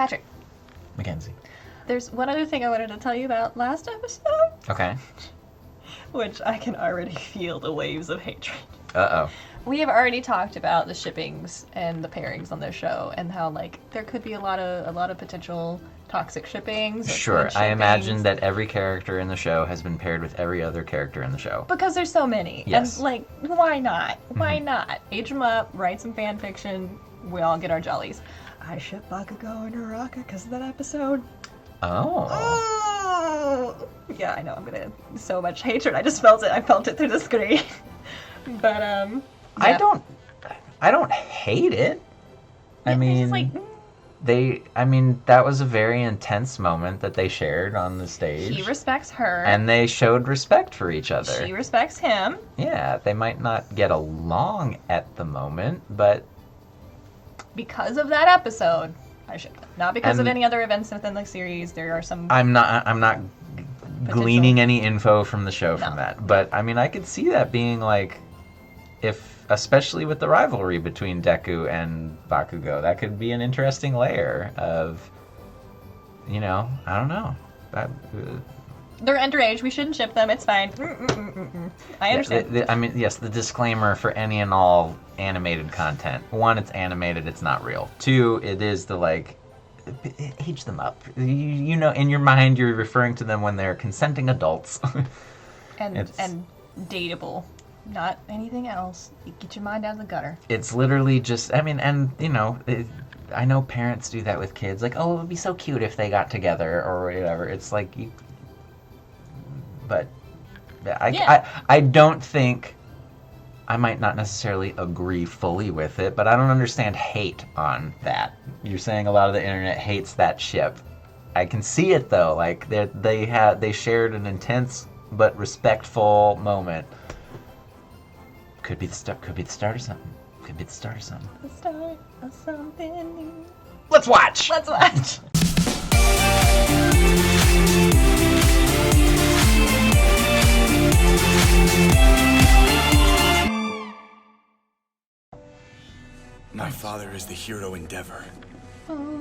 Patrick. Mackenzie. There's one other thing I wanted to tell you about last episode. Okay. Which I can already feel the waves of hatred. Uh-oh. We have already talked about the shippings and the pairings on this show, and how there could be a lot of potential toxic shippings. Sure, I imagine that every character in the show has been paired with every other character in the show. Because there's so many. Yes. And, why not? Why not? Age them up, write some fan fiction, we all get our jollies. I ship Bakugo and Uraraka because of that episode. Oh. Yeah, I know, I'm gonna... So much hatred, I just felt it. I felt it through the screen. But, yeah. I don't hate it. Yeah, I mean... that was a very intense moment that they shared on the stage. He respects her. And they showed respect for each other. She respects him. Yeah, they might not get along at the moment, but... Because of that episode, I should. Not because of any other events within the series. There are some... I'm not gleaning any info from the show from that. But, I could see that being, especially with the rivalry between Deku and Bakugo, that could be an interesting layer of, I don't know. They're underage. We shouldn't ship them. It's fine. I understand. Yes, the disclaimer for any and all animated content. 1, it's animated. It's not real. 2, it is age them up. In your mind, you're referring to them when they're consenting adults. and dateable. Not anything else. You get your mind out of the gutter. It's literally just, I know parents do that with kids. It would be so cute if they got together or whatever. It's but I don't think, I might not necessarily agree fully with it, but I don't understand hate on that. You're saying a lot of the internet hates that ship. I can see it though. They shared an intense but respectful moment. Could be the start of something. The start of something new. Let's watch! My father is the hero Endeavor.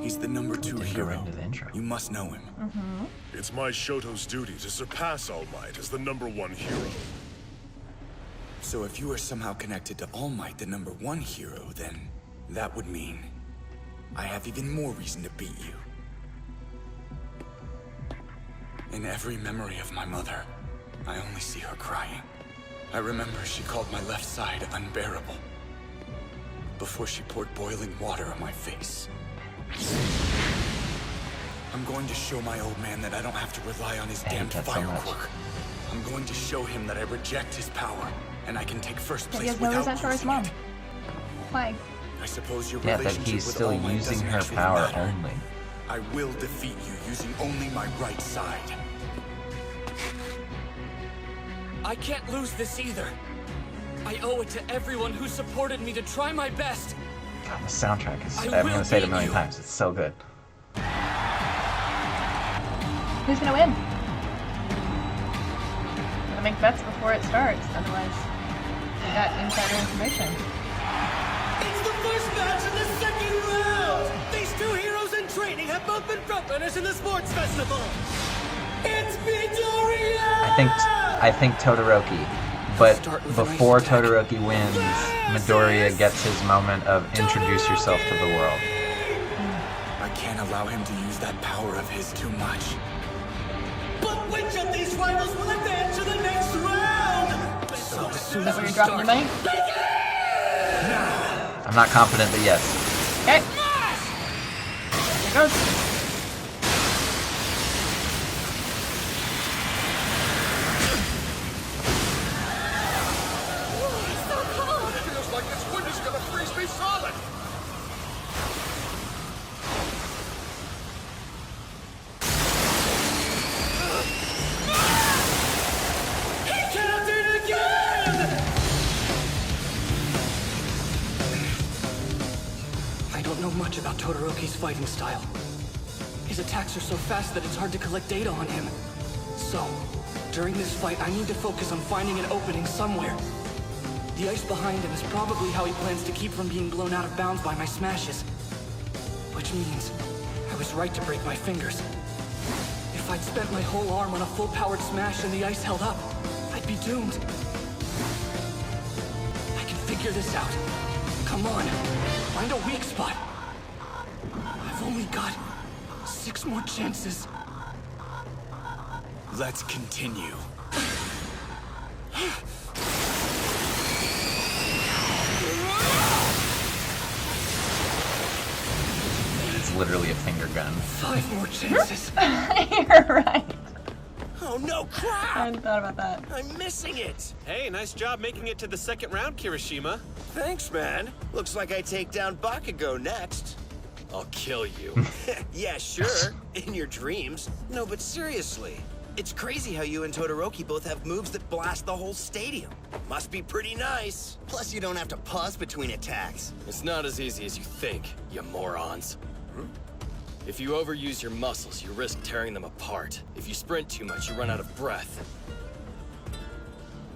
He's the number 2 hero. You must know him. Mm-hmm. It's my Shoto's duty to surpass All Might as the number 1 hero. So if you are somehow connected to All Might, the number 1 hero, then that would mean I have even more reason to beat you. In every memory of my mother, I only see her crying. I remember she called my left side unbearable before she poured boiling water on my face. I'm going to show my old man that I don't have to rely on his damned fire quirk. I'm going to show him that I reject his power, and I can take first place without losing it. Why? I suppose your that relationship he's with still All Might using doesn't her actually power matter. only. I will defeat you using only my right side. I can't lose this either. I owe it to everyone who supported me to try my best. God, the soundtrack is, I'm going to say it a million times, it's so good. Who's gonna win? Gotta make bets before it starts, otherwise we got insider information. It's the first match of the second round! These 2 heroes in training have both been frontrunners in the sports festival! It's Midoriya! I think Todoroki. But before Todoroki wins, Midoriya gets his moment of introduce yourself to the world. I can't allow him to use that power of his too much. But which of these rivals will advance to the next round? So as soon Is that where you're dropping your money? I'm not confident, but yes. Okay. Here goes. Feels like this wind is gonna freeze me solid. He cannot do it again! I don't know much about Todoroki's fighting style. His attacks are so fast that it's hard to collect data on him. So, during this fight, I need to focus on finding an opening somewhere. The ice behind him is probably how he plans to keep from being blown out of bounds by my smashes. Which means I was was right to break my fingers. If I'd spent my whole arm on a full-powered smash and the ice held up, I'd be doomed. I can figure this out. Come on, find a weak spot. I've only got 6 more chances. Let's continue. It's literally a finger gun. 5 more chances. You're right. Oh no, I crap! hadn't thought about that. I'm missing it! Hey, nice job making it to the second round, Kirishima. Thanks, man. Looks like I take down Bakugo next. I'll kill you. Yeah, sure. In your dreams. No, but seriously. It's crazy how you and Todoroki both have moves that blast the whole stadium. Must be pretty nice. Plus, you don't have to pause between attacks. It's not as easy as you think, you morons. If you overuse your muscles, you risk tearing them apart. If you sprint too much, you run out of breath.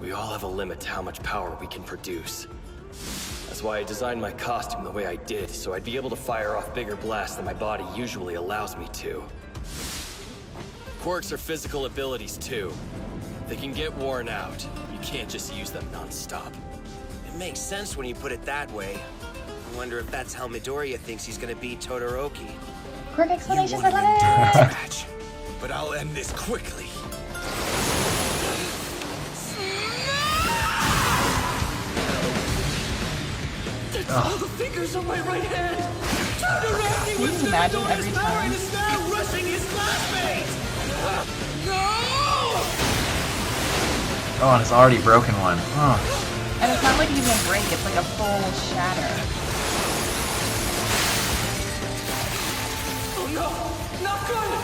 We all have a limit to how much power we can produce. That's why I designed my costume the way I did, so I'd be able to fire off bigger blasts than my body usually allows me to. Quirks are physical abilities too. They can get worn out. You can't just use them non-stop. It makes sense when you put it that way. I wonder if that's how Midoriya thinks he's gonna beat Todoroki. Quick explanation for You want an endurance Lennon. match, but I'll end this quickly. That's all the fingers on my right hand! Todoroki Can you imagine every time? is now rushing his classmates! Oh, and it's already broken one. Oh. And it's not like even a break, it's like a full shatter. Oh no! Not good!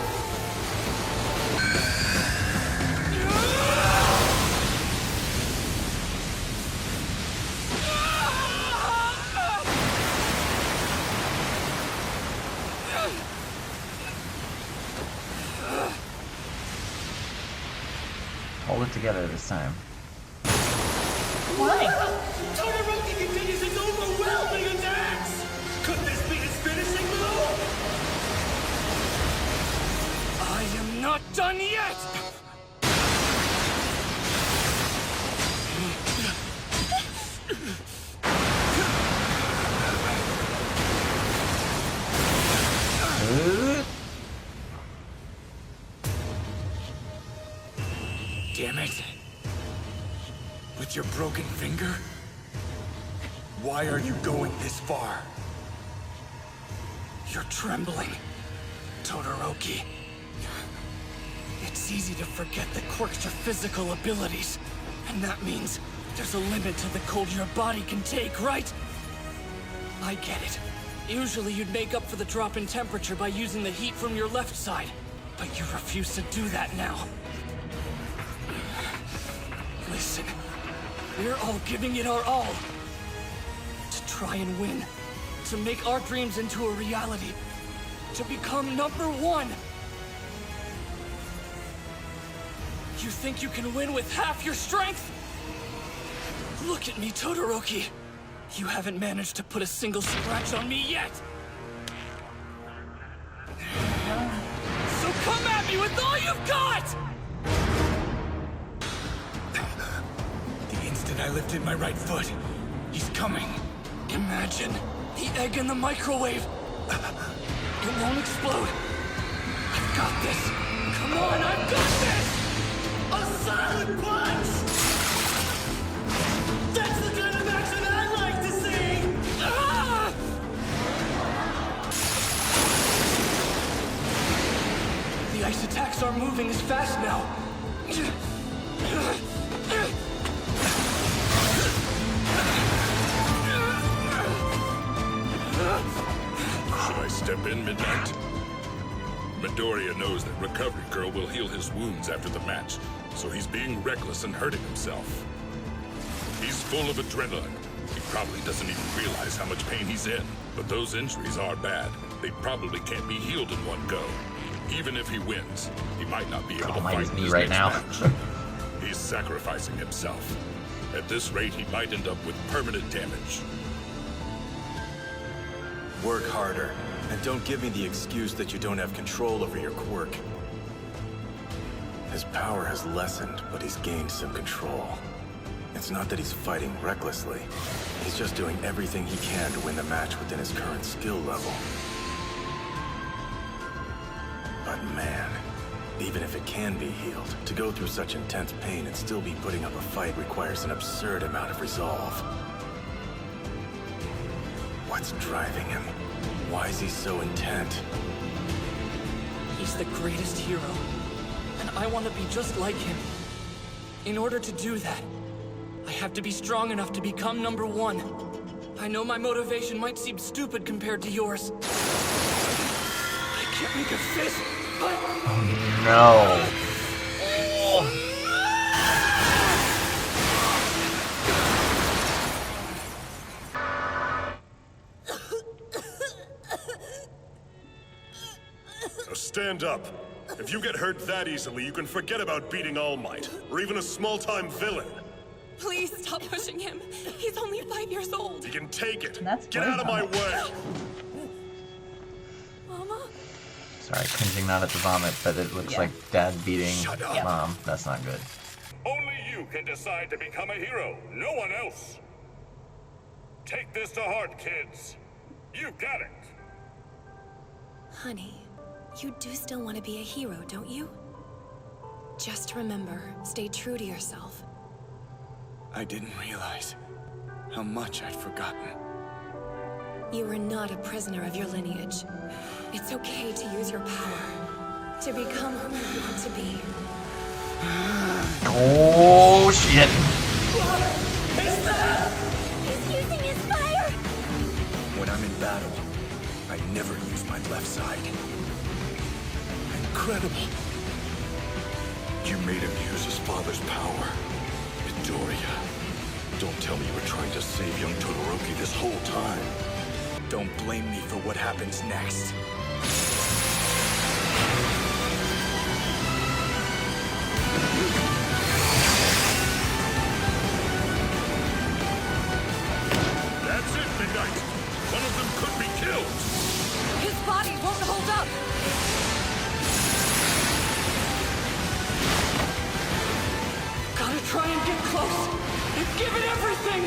Hold it together this time. Why? Todoroki continues his overwhelming attacks! Could this be his finishing move? I am not done yet! Damn it. With your broken finger? Why are you going this far? You're trembling, Todoroki. It's easy to forget that quirks are physical abilities. And that means there's a limit to the cold your body can take, right? I get it. Usually you'd make up for the drop in temperature by using the heat from your left side. But you refuse to do that now. Listen, we're all giving it our all. To try and win. To make our dreams into a reality. To become #1. You think you can win with half your strength? Look at me, Todoroki. You haven't managed to put a single scratch on me yet. So come at me with all you've got! The instant I lifted my right foot, he's coming. Imagine the egg in the microwave. It won't explode. I've got this. Come on, I've got this! A silent punch! That's the kind of action I like to see! Ah! The ice attacks aren't moving as fast now. Should I step in, Midnight? Midoriya knows that Recovery Girl will heal his wounds after the match, so he's being reckless and hurting himself. He's full of adrenaline. He probably doesn't even realize how much pain he's in. But those injuries are bad. They probably can't be healed in one go. Even if he wins, he might not be able to fight in me his right next now. match. He's sacrificing himself. At this rate, he might end up with permanent damage. Work harder. And don't give me the excuse that you don't have control over your quirk. His power has lessened, but he's gained some control. It's not that he's fighting recklessly. He's just doing everything he can to win the match within his current skill level. But man, even if it can be healed, to go through such intense pain and still be putting up a fight requires an absurd amount of resolve. What's driving him? Why is he so intent? He's the greatest hero, and I want to be just like him. In order to do that, I have to be strong enough to become #1. I know my motivation might seem stupid compared to yours. I can't make a fist, but... No. Now stand up. If you get hurt that easily, you can forget about beating All Might, or even a small-time villain. Please stop pushing him. He's only 5 years old. He can take it. That's Get out of my way. Mama? Sorry, cringing not at the vomit, but it looks like Dad beating Shut up. Mom. That's not good. Only you can decide to become a hero, no one else. Take this to heart, kids. You got it. Honey, you do still want to be a hero, don't you? Just remember, stay true to yourself. I didn't realize how much I'd forgotten. You are not a prisoner of your lineage. It's okay to use your power, to become who you want to be. Oh, shit. He's using his fire! When I'm in battle, I never use my left side. Incredible. You made him use his father's power. Midoriya, don't tell me you were trying to save young Todoroki this whole time. Don't blame me for what happens next. That's it, Midnight. One of them could be killed. His body won't hold up! Gotta try and get close, and give it everything!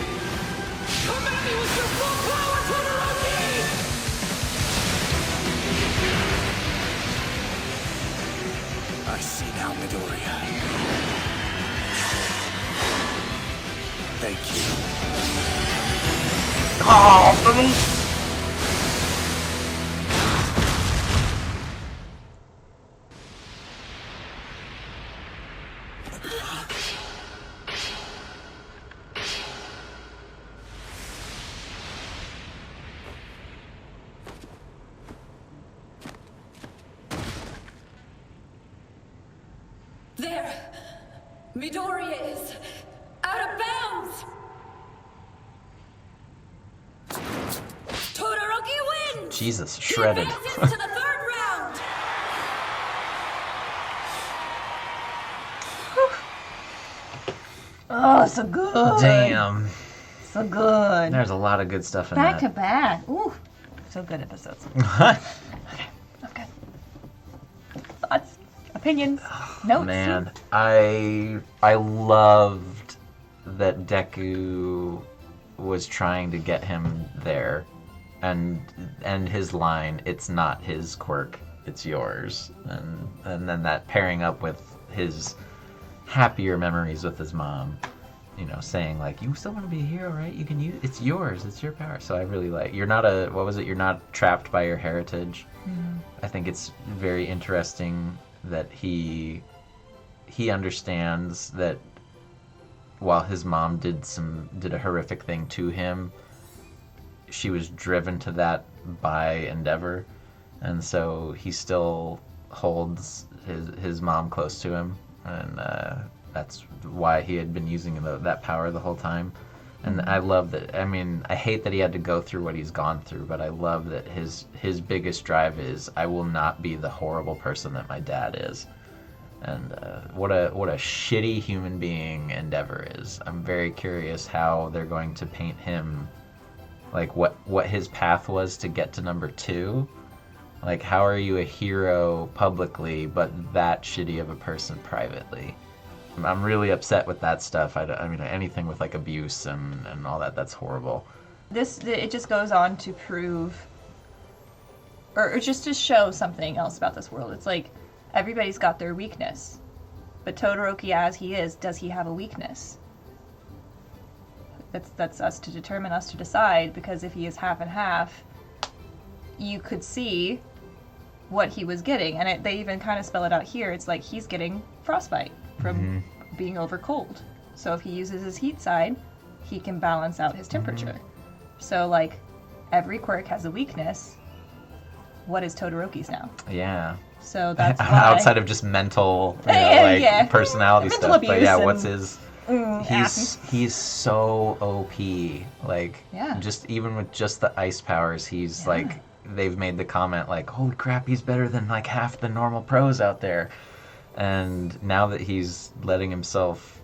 Come at me with your full power, Todoroki! I see now, Midoriya. Thank you. Oh, There! Midoriya is out of bounds! Todoroki wins! Jesus, He shredded. advances to the 3rd round! Oh, so good. Damn. So good. There's a lot of good stuff in Back to that. back. Ooh. So good episodes. Okay. Thoughts? Opinions? Notes? Man, I loved that Deku was trying to get him there, and his line, "It's not his quirk, it's yours," and then that pairing up with his happier memories with his mom, you know, saying like, "You still want to be a hero, right? You can use it's yours, it's your power." So I really like, you're not a, what was it? You're not trapped by your heritage. Mm-hmm. I think it's very interesting that he understands that while his mom did a horrific thing to him, she was driven to that by Endeavor, and so he still holds his mom close to him, and that's why he had been using that power the whole time. And I love that. I mean, I hate that he had to go through what he's gone through, but I love that his biggest drive is, I will not be the horrible person that my dad is. And what a shitty human being Endeavor is. I'm very curious how they're going to paint him, like what his path was to get to #2, Like, how are you a hero publicly, but that shitty of a person privately? I'm really upset with that stuff. I mean, anything with like abuse and all that, that's horrible. It just goes on to prove, or just to show something else about this world. It's like, everybody's got their weakness. But Todoroki, as he is, does he have a weakness? That's us to determine, us to decide, because if he is half and half, you could see what he was getting. And they even kind of spell it out here. It's like he's getting frostbite from being over cold. So if he uses his heat side, he can balance out his temperature. So, like, every quirk has a weakness. What is Todoroki's now? Yeah. So that's why. Outside of just mental, personality mental stuff. But yeah, abuse what's his... He's so OP. Like, just even with just the ice powers, he's like, they've made the comment like, holy crap, he's better than like half the normal pros out there. And now that he's letting himself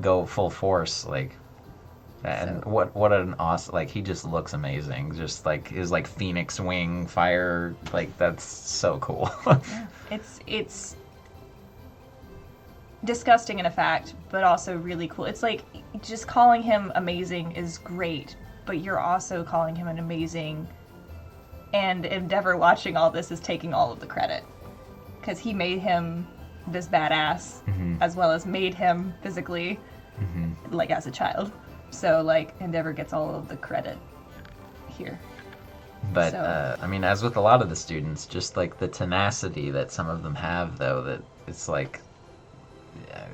go full force, like, and what an awesome, like, he just looks amazing. Just like his like phoenix wing fire, like, that's so cool. It's disgusting in a fact, but also really cool. It's like, just calling him amazing is great, but you're also calling him an amazing, and Endeavor watching all this is taking all of the credit. Because he made him this badass, as well as made him physically, like, as a child. So, like, Endeavor gets all of the credit here. But, I mean, as with a lot of the students, just, like, the tenacity that some of them have, though, that it's like,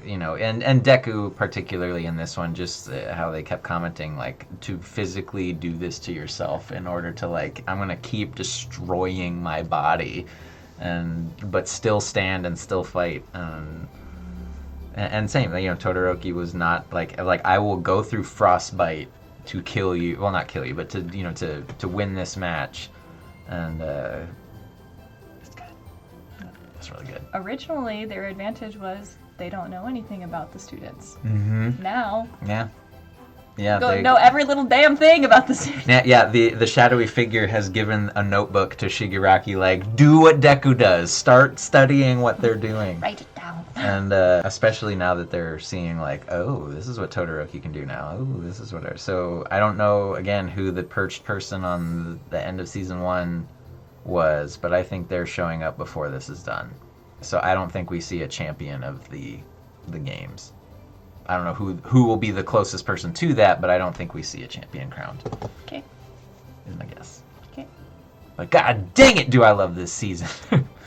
you know, and Deku particularly in this one, just how they kept commenting, like, to physically do this to yourself in order to, like, I'm going to keep destroying my body, but still stand and still fight. And same, you know, Todoroki was not like I will go through frostbite to kill you. Well, not kill you, but to, you know, to win this match, and it's good. It's really good. Originally, their advantage was they don't know anything about the students. Now, they know every little damn thing about the students. The shadowy figure has given a notebook to Shigaraki, like, do what Deku does. Start studying what they're doing. Write it down. And especially now that they're seeing, like, oh, this is what Todoroki can do now. Oh, this is what... So I don't know, again, who the perched person on the end of Season 1 was, but I think they're showing up before this is done. So I don't think we see a champion of the games. I don't know who will be the closest person to that, but I don't think we see a champion crowned. Okay. Is my guess. Okay. But god dang it, do I love this season.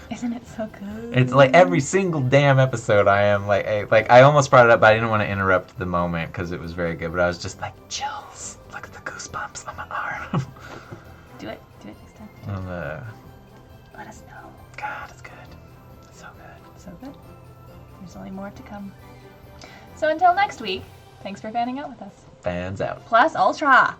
Isn't it so good? It's like every single damn episode I am like I almost brought it up, but I didn't want to interrupt the moment because it was very good, but I was just like, chills. Look at the goosebumps on my arm. Do it next time. Let us know. God, it's good. It's so good. So good. There's only more to come. So until next week, thanks for fanning out with us. Fans out. Plus Ultra!